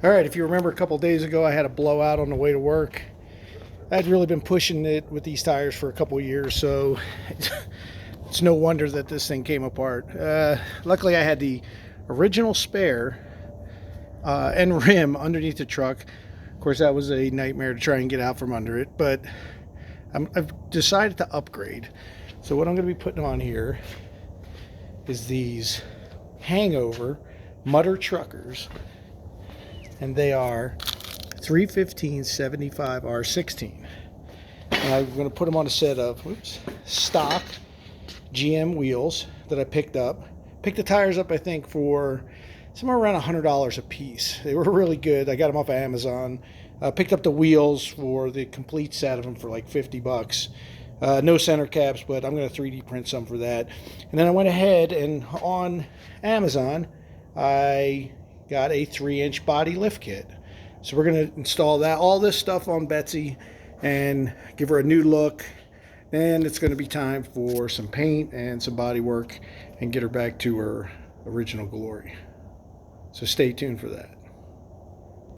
All right, if you remember a couple days ago, I had a blowout on the way to work. I'd really been pushing it with these tires for a couple years, so it's no wonder that this thing came apart. Luckily, I had the original spare and rim underneath the truck. Of course, that was a nightmare to try and get out from under it, but I've decided to upgrade. So what I'm going to be putting on here is these Hangover Mutter Truckers, and they are 315/75 R16. And I'm going to put them on a set of stock GM wheels that I picked up. Picked the tires up, I think, for somewhere around $100 a piece. They were really good. I got them off of Amazon. Picked up the wheels for the complete set of them for like 50 bucks. No center caps, but I'm going to 3D print some for that. And then I went ahead and on Amazon, I got a 3-inch body lift kit. So we're going to install all this stuff on Betsy and give her a new look. And it's going to be time for some paint and some body work and get her back to her original glory. So stay tuned for that.